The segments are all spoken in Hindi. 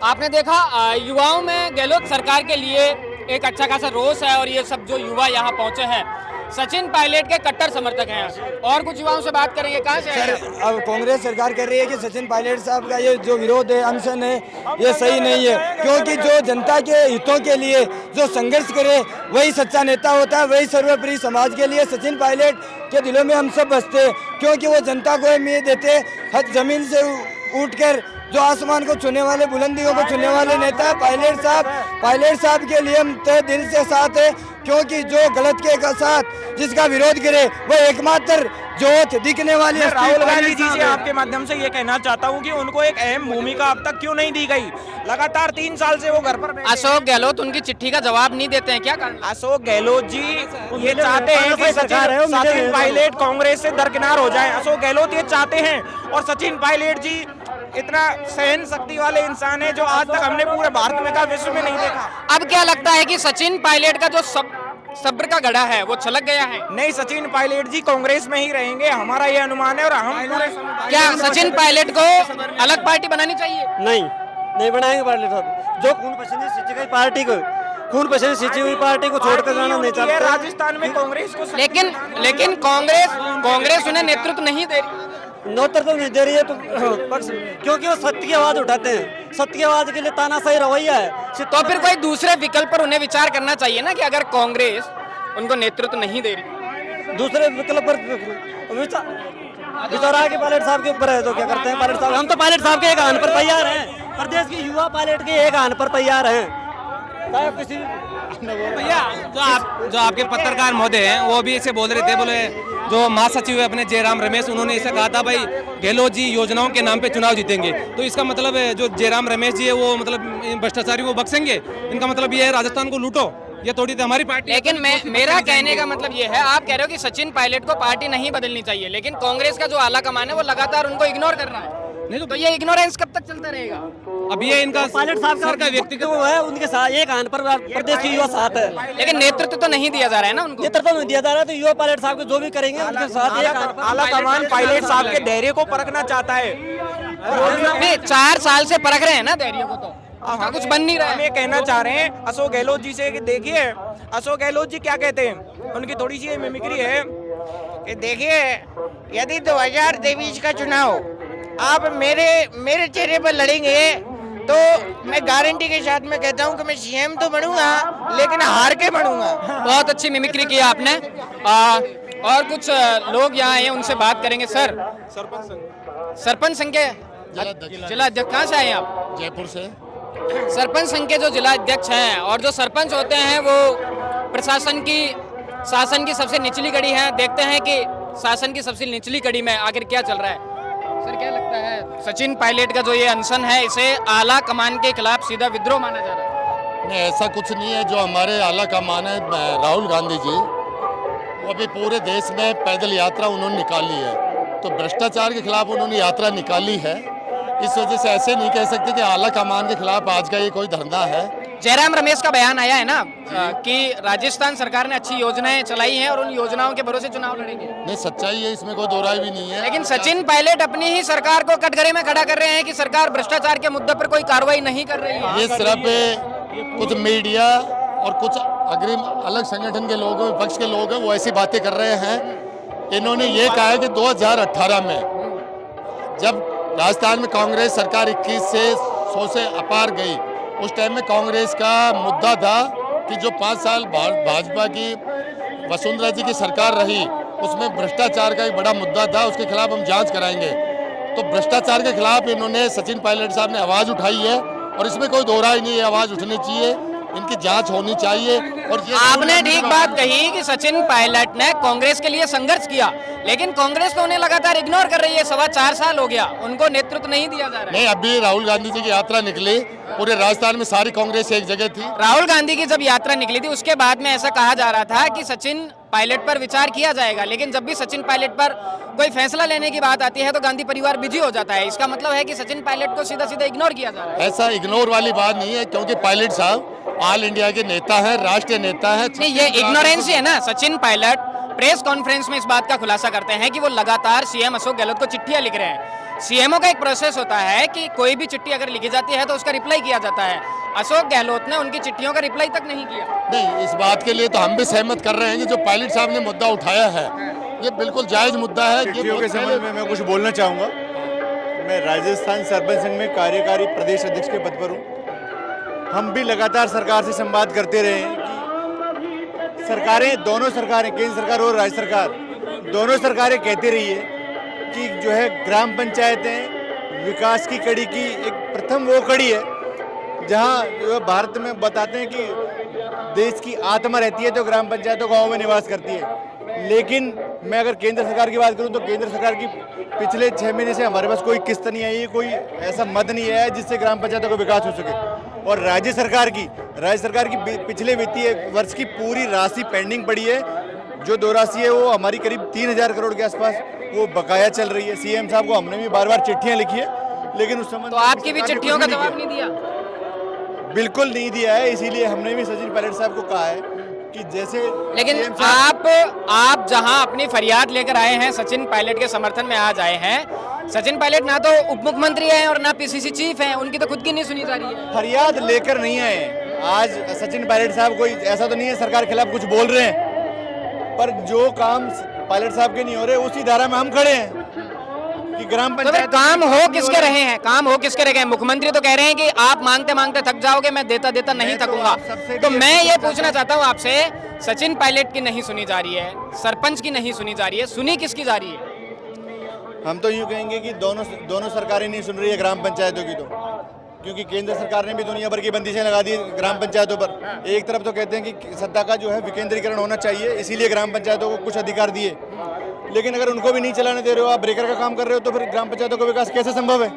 आपने देखा युवाओं में गहलोत सरकार के लिए एक अच्छा खासा रोष है और ये सब जो युवा यहाँ पहुंचे हैं सचिन पायलट के कट्टर समर्थक हैं। और कुछ युवाओं से बात करेंगे। कहाँ से सर, अब कांग्रेस सरकार कह रही है कि सचिन पायलट साहब का ये जो विरोध है, अनशन है, ये सही नहीं है, क्योंकि जो जनता के हितों के लिए जो संघर्ष करे वही सच्चा नेता होता है, वही सर्वोपरि समाज के लिए। सचिन पायलट के दिलों में हम सब बसते हैं, क्योंकि वो जनता को उम्मीद देते, हर जमीन से उठकर जो आसमान को छूने वाले, बुलंदियों को छूने वाले नेता पायलट साहब के लिए हम तहे दिल से साथ है, क्योंकि जो गलत के साथ जिसका विरोध करे वो एकमात्र जोत दिखने वाली है। राहुल गांधी जी से आपके माध्यम से ये कहना चाहता हूँ कि उनको एक अहम भूमिका अब तक क्यों नहीं दी गई? लगातार 3 साल से वो घर पर बैठे। अशोक गहलोत उनकी चिट्ठी का जवाब नहीं देते हैं, क्या कारण? अशोक गहलोत जी ये चाहते हैं कि सचिन पायलट कांग्रेस से दरकिनार हो जाए। अशोक गहलोत ये चाहते हैं, और सचिन पायलट जी इतना सहन शक्ति वाले इंसान है जो आज तक हमने पूरे भारत में का, विश्व में नहीं देखा। अब क्या लगता है कि सचिन पायलट का जो सब्र का गड़ा है वो छलक गया है? नहीं, सचिन पायलट जी कांग्रेस में ही रहेंगे, हमारा ये अनुमान है। और हम पूरे क्या सचिन पायलट को अलग पार्टी बनानी चाहिए? नहीं बनाएंगे पायलट साहब। जो खून पसीने सींची गई पार्टी को, खून पसीने सींची हुई पार्टी को छोड़कर जाना नहीं चाहते। राजस्थान में कांग्रेस को, लेकिन कांग्रेस उन्हें नेतृत्व नहीं दे रही। नेतृत्व नहीं दे रही है तो पक्ष, क्योंकि वो सत्य की आवाज उठाते हैं। सत्य की आवाज के लिए तानाशाही रवैया है। तो फिर कोई दूसरे विकल्प पर उन्हें विचार करना चाहिए ना, कि अगर कांग्रेस उनको नेतृत्व नहीं दे रही, दूसरे विकल्प पर विचार आके पायलट साहब के ऊपर है तो क्या करते हैं पायलट साहब? हम तो पायलट साहब के एक आन पर तैयार हैं, प्रदेश के युवा पायलट के एक आन पर तैयार हैं। किसी भैया जो आपके पत्रकार महोदय हैं वो भी ऐसे बोल रहे थे, बोले जो महासचिव है अपने जयराम रमेश, उन्होंने ऐसा कहा था भाई गहलोत जी योजनाओं के नाम पे चुनाव जीतेंगे, तो इसका मतलब है जो जयराम रमेश जी है वो मतलब भ्रष्टाचारी वो बख्शेंगे। इनका मतलब ये है राजस्थान को लूटो, ये थोड़ी थी हमारी पार्टी। लेकिन मेरा कहने का मतलब ये है, आप कह रहे हो कि सचिन पायलट को पार्टी नहीं बदलनी चाहिए, लेकिन कांग्रेस का जो आला कमान है वो लगातार उनको इग्नोर कर रहा है। नहीं तो ये इग्नोरेंस कब तक चलता रहेगा? अब ये इनका पायलट साहब का व्यक्तित्व है, उनके साथ एक आन पर प्रदेश के युवा साथ है, लेकिन नेतृत्व तो नहीं दिया जा रहा है ना उनको। नेतृत्व नहीं दिया जा रहा है, तो युवा पायलट साहब को जो भी करेंगे उनके साथ एक आला कमान पायलट साहब के धैर्य को परखना चाहता है। नहीं, 4 साल से परख रहे हैं ना धैर्य को, तो उसका कुछ बन नहीं रहा है। हम ये कहना चाह रहे हैं अशोक गहलोत जी से कि देखिए अशोक गहलोत जी क्या कहते हैं, उनकी थोड़ी सी मिमिक्री है कि देखिए यदि 2023 का चुनाव आप मेरे चेहरे पर लड़ेंगे तो मैं गारंटी के साथ में कहता हूं कि मैं सीएम तो बनूंगा, लेकिन हार के बनूंगा। बहुत अच्छी मिमिक्री की आपने। और कुछ लोग यहाँ आए, उनसे बात करेंगे। सर, सरपंच संघ के जिला अध्यक्ष कहाँ से आए आप? जयपुर से। सरपंच संघ के जो जिला अध्यक्ष हैं और जो सरपंच होते हैं वो शासन की सबसे निचली कड़ी है। देखते हैं कि शासन की सबसे निचली कड़ी में आखिर क्या चल रहा है। सर, क्या लगता है सचिन पायलट का जो ये अनशन है, इसे आला कमान के खिलाफ सीधा विद्रोह माना जा रहा है? नहीं, ऐसा कुछ नहीं है। जो हमारे आला कमान है राहुल गांधी जी, वो अभी पूरे देश में पैदल यात्रा उन्होंने निकाली है, तो भ्रष्टाचार के खिलाफ उन्होंने यात्रा निकाली है। इस वजह से ऐसे नहीं कह सकते कि आला कमान के खिलाफ आज का ये कोई धरना है। जयराम रमेश का बयान आया है ना कि राजस्थान सरकार ने अच्छी योजनाएं चलाई हैं और उन योजनाओं के भरोसे चुनाव लड़ेंगे। नहीं, सच्चाई है, इसमें कोई दो राय भी नहीं है। लेकिन सचिन पायलट अपनी ही सरकार को कटघरे में खड़ा कर रहे हैं कि सरकार भ्रष्टाचार के मुद्दे पर कोई कार्रवाई नहीं कर रही है। ये सिर्फ कुछ मीडिया और कुछ अग्रिम अलग संगठन के लोग, विपक्ष के लोग हैं, वो ऐसी बातें कर रहे हैं। इन्होंने ये कहा है कि 2018 में जब राजस्थान में कांग्रेस सरकार 21 से 100 से अपार गई, उस टाइम में कांग्रेस का मुद्दा था कि जो 5 साल भाजपा की वसुंधरा जी की सरकार रही उसमें भ्रष्टाचार का एक बड़ा मुद्दा था, उसके खिलाफ हम जांच कराएंगे। तो भ्रष्टाचार के खिलाफ इन्होंने सचिन पायलट साहब ने आवाज़ उठाई है और इसमें कोई दो राय नहीं है, आवाज़ उठनी चाहिए, इनकी जांच होनी चाहिए। और आपने ठीक बात कही कि सचिन पायलट ने कांग्रेस के लिए संघर्ष किया, लेकिन कांग्रेस तो उन्हें लगातार इग्नोर कर रही है। 4.25 साल हो गया, उनको नेतृत्व नहीं दिया जा रहा है। नहीं, अभी राहुल गांधी जी की यात्रा निकली, पूरे राजस्थान में सारी कांग्रेस एक जगह थी। राहुल गांधी की जब यात्रा निकली थी उसके बाद में ऐसा कहा जा रहा था कि सचिन पायलट पर विचार किया जाएगा, लेकिन जब भी सचिन पायलट पर कोई फैसला लेने की बात आती है तो गांधी परिवार बिजी हो जाता है। इसका मतलब है कि सचिन पायलट को सीधा सीधा इग्नोर किया जा रहा है। ऐसा इग्नोर वाली बात नहीं है, क्योंकि पायलट साहब ऑल इंडिया के नेता हैं, राष्ट्रीय नेता हैं। नहीं, ये इग्नोरेंस ही है ना। सचिन पायलट प्रेस कॉन्फ्रेंस में इस बात का खुलासा करते हैं कि वो लगातार सीएम अशोक गहलोत को चिट्ठियां लिख रहे हैं, सीएमओ का एक प्रोसेस होता है कि कोई भी चिट्ठी अगर लिखी जाती है तो उसका रिप्लाई किया जाता है। अशोक गहलोत ने उनकी चिट्ठियों का रिप्लाई तक नहीं किया। नहीं, इस बात के लिए तो हम भी सहमत कर रहे हैं कि जो पायलट साहब ने मुद्दा उठाया है ये बिल्कुल जायज मुद्दा है। चिट्ठियों के संबंध में मैं कुछ बोलना चाहूँगा। मैं राजस्थान सरपंच संघ में कार्यकारी प्रदेश अध्यक्ष के पद पर हूँ। हम भी लगातार सरकार से संवाद करते रहे हैं कि सरकारें, दोनों सरकारें, केंद्र सरकार और राज्य सरकार, दोनों सरकारें कहती रही है कि जो है ग्राम पंचायतें विकास की कड़ी की एक प्रथम वो कड़ी है जहाँ जो है भारत में बताते हैं कि देश की आत्मा रहती है तो ग्राम पंचायतों गाँव में निवास करती है। लेकिन मैं अगर केंद्र सरकार की बात करूं तो केंद्र सरकार की पिछले 6 महीने से हमारे पास कोई किस्त नहीं आई है, कोई ऐसा मद नहीं आया है जिससे ग्राम पंचायतों का विकास हो सके। और राज्य सरकार की पिछले वित्तीय वर्ष की पूरी राशि पेंडिंग पड़ी है। जो 2 राशि है वो हमारी करीब 3000 करोड़ के आसपास वो बकाया चल रही है। सीएम साहब को हमने भी बार बार चिट्ठियां लिखी है, लेकिन उस समय तो आपकी भी चिट्ठियों का जवाब नहीं दिया? बिल्कुल नहीं दिया है। इसीलिए हमने भी सचिन पायलट साहब को कहा है कि जैसे, लेकिन आप जहां अपनी फरियाद लेकर आए हैं, सचिन पायलट के समर्थन में आज आए हैं। सचिन पायलट ना तो उप मुख्यमंत्री हैं और ना पीसीसी चीफ हैं, उनकी तो खुद की नहीं सुनी जा रही है। फरियाद लेकर नहीं आए। आज सचिन पायलट साहब कोई ऐसा तो नहीं है सरकार के खिलाफ कुछ बोल रहे हैं, पर जो काम पायलट साहब के नहीं हो रहे उसी धारा में हम खड़े हैं कि ग्राम पंचायत तो काम हो किसके रहे हैं? काम हो किसके रहे हैं? मुख्यमंत्री तो कह रहे हैं कि आप मांगते मांगते थक जाओगे, मैं देता देता नहीं थकूंगा। तो मैं ये पूछना चाहता हूँ आपसे, सचिन पायलट की नहीं सुनी जा रही है, सरपंच की नहीं सुनी जा रही है, सुनी किसकी जा रही है? हम तो यूँ कहेंगे कि दोनों सरकारें नहीं सुन रही है ग्राम पंचायतों की, तो क्योंकि केंद्र सरकार ने भी दुनिया भर की बंदिशें लगा दी ग्राम पंचायतों पर। एक तरफ तो कहते हैं कि सत्ता का जो है विकेंद्रीकरण होना चाहिए, इसीलिए ग्राम पंचायतों को कुछ अधिकार दिए, लेकिन अगर उनको भी नहीं चलाने दे रहे हो, आप ब्रेकर का काम कर रहे हो, तो फिर ग्राम पंचायतों का विकास कैसे संभव है?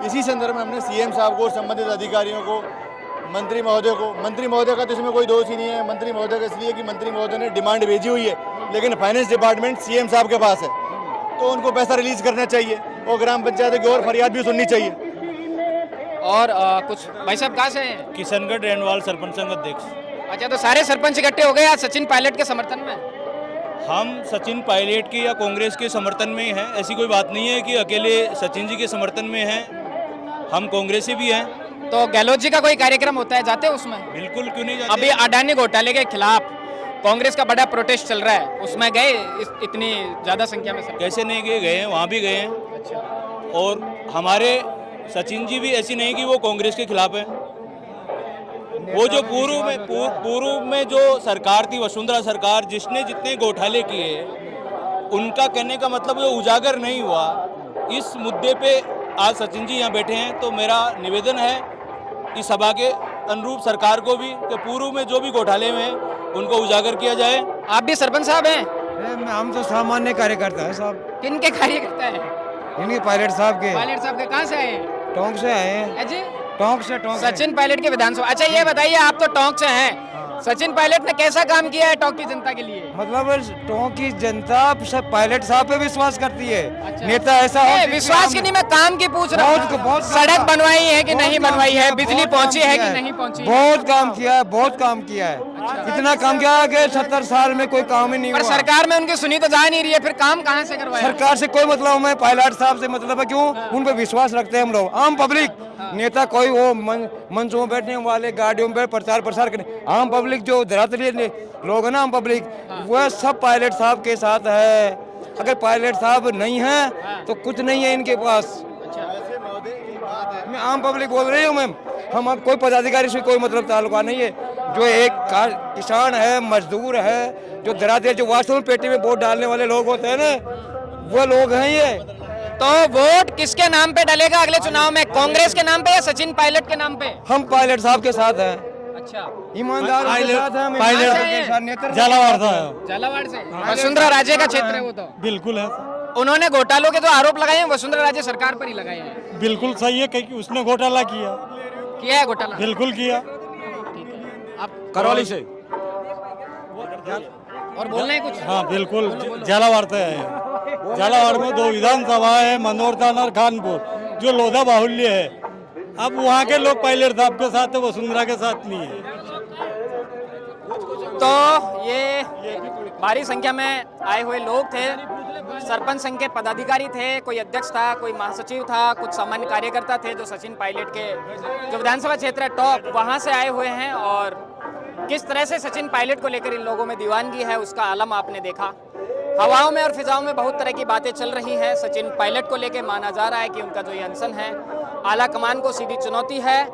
इसी संदर्भ में हमने सीएम साहब को, संबंधित अधिकारियों को, मंत्री महोदय का तो इसमें कोई दोष ही नहीं है। मंत्री महोदय का इसलिए कि मंत्री महोदय ने डिमांड भेजी हुई है, लेकिन फाइनेंस डिपार्टमेंट सीएम साहब के पास है, तो उनको पैसा रिलीज करना चाहिए और ग्राम पंचायतों की और फरियाद भी सुननी चाहिए। और कुछ भाई साहब कहाँ से हैं? किशनगढ़ रेंडवाल सरपंच संघ अध्यक्ष। अच्छा, तो सारे सरपंच इकट्ठे हो गए आज सचिन पायलट के समर्थन में? हम सचिन पायलट के या कांग्रेस के समर्थन में हैं, ऐसी कोई बात नहीं है कि अकेले सचिन जी के समर्थन में हैं, हम कांग्रेसी भी हैं। तो गहलोत जी का कोई कार्यक्रम होता है, जाते हैं उसमें? बिल्कुल, क्यों नहीं जाते। अभी अडानी घोटाले के खिलाफ कांग्रेस का बड़ा प्रोटेस्ट चल रहा है, उसमें गए इतनी ज्यादा संख्या में? कैसे नहीं गए हैं, वहाँ भी गए हैं। अच्छा। और हमारे सचिन जी भी ऐसी नहीं कि वो कांग्रेस के खिलाफ हैं। वो जो पूर्व में जो सरकार थी, वसुंधरा सरकार, जिसने जितने घोटाले किए, उनका कहने का मतलब वो उजागर नहीं हुआ। इस मुद्दे पे आज सचिन जी यहाँ बैठे हैं, तो मेरा निवेदन है इस सभा के अनुरूप सरकार को भी कि पूर्व में जो भी घोटाले में उनको उजागर किया जाए। आप भी सरपंच साहब हैं? हम तो सामान्य कार्यकर्ता है साहब। किन के कार्यकर्ता हैं? इनके पायलट साहब के। पायलट साहब के कहाँ से आए हैं? टोंक से आए हैं। जी, टोंक से सचिन पायलट के विधानसभा। अच्छा, ये बताइए, आप तो टोंक से हैं, सचिन पायलट ने कैसा काम किया है टोंक की जनता के लिए? मतलब टोंक की जनता सब पायलट साहब पे विश्वास करती है। अच्छा। नेता ऐसा हो विश्वास की नहीं, मैं काम की पूछ रहा हूँ। सड़क बनवाई है कि नहीं बनवाई है? बिजली पहुंची है कि नहीं पहुंची? बहुत काम किया है, बहुत काम किया है। इतना काम किया है कि 70 साल में कोई काम ही नहीं पर हुआ। सरकार में उनकी सुनी तो जा नहीं रही है, फिर काम कहाँ से करवाया? सरकार से कोई मतलब हमें पायलट साहब से मतलब है, क्यों? उन पर विश्वास रखते हैं हम लोग। आम पब्लिक नेता कोई वो मंचों में बैठने वाले, गाड़ियों में प्रचार प्रसार करने, आम पब्लिक जो धरातली लोग है ना, आम पब्लिक, वह सब पायलट साहब के साथ है। अगर पायलट साहब नहीं है तो कुछ नहीं है इनके पास। मैं आम पब्लिक बोल रही हूँ मैम, हम कोई पदाधिकारी से कोई मतलब ताल्लुका नहीं है। जो एक किसान है, मजदूर है, जो धरातल, जो वास्तव में पेटी में वोट डालने वाले लोग होते हैं ना, वो लोग हैं ये। तो वोट किसके नाम पे डलेगा अगले चुनाव में? कांग्रेस के नाम पे या सचिन पायलट के नाम पे? हम पायलट साहब के साथ हैं। अच्छा, ईमानदार के साथ हैं। झालावाड़ से वसुंधरा राजे का क्षेत्र है वो तो। बिल्कुल है, उन्होंने घोटालों के जो आरोप लगाए हैं वसुंधरा राजे सरकार पर ही लगाए हैं। बिल्कुल सही है, क्योंकि उसने घोटाला किया है घोटाला? बिल्कुल किया। आप करौली से और बोलना है कुछ? हाँ बिल्कुल, झालावाड़ से है। झालावाड़ में 2 विधानसभा है, मनोरतान और खानपुर, जो लोधा बाहुल्य है। अब वहाँ के लोग पायलट साहब के साथ है, वसुंधरा के साथ नहीं है। तो ये भारी संख्या में आए हुए लोग थे सरपंच संघ के पदाधिकारी थे, कोई अध्यक्ष था, कोई महासचिव था, कुछ सामान्य कार्यकर्ता थे जो सचिन पायलट के जो विधानसभा क्षेत्र है टॉप वहां से आए हुए हैं। और किस तरह से सचिन पायलट को लेकर इन लोगों में दीवानगी है उसका आलम आपने देखा। हवाओं में और फिजाओं में बहुत तरह की बातें चल रही हैं। सचिन पायलट को लेकर माना जा रहा है कि उनका जो ये अनशन है आला कमान को सीधी चुनौती है,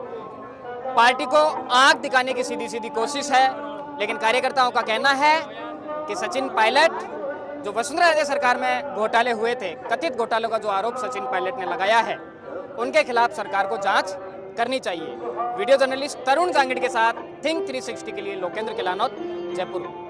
पार्टी को आंख दिखाने की सीधी सीधी कोशिश है। लेकिन कार्यकर्ताओं का कहना है कि सचिन पायलट जो वसुंधरा राजे सरकार में घोटाले हुए थे, कथित घोटालों का जो आरोप सचिन पायलट ने लगाया है, उनके खिलाफ सरकार को जांच करनी चाहिए। वीडियो जर्नलिस्ट तरुण जांगिड़ के साथ थिंक 360 के लिए लोकेंद्र किलानौत, जयपुर।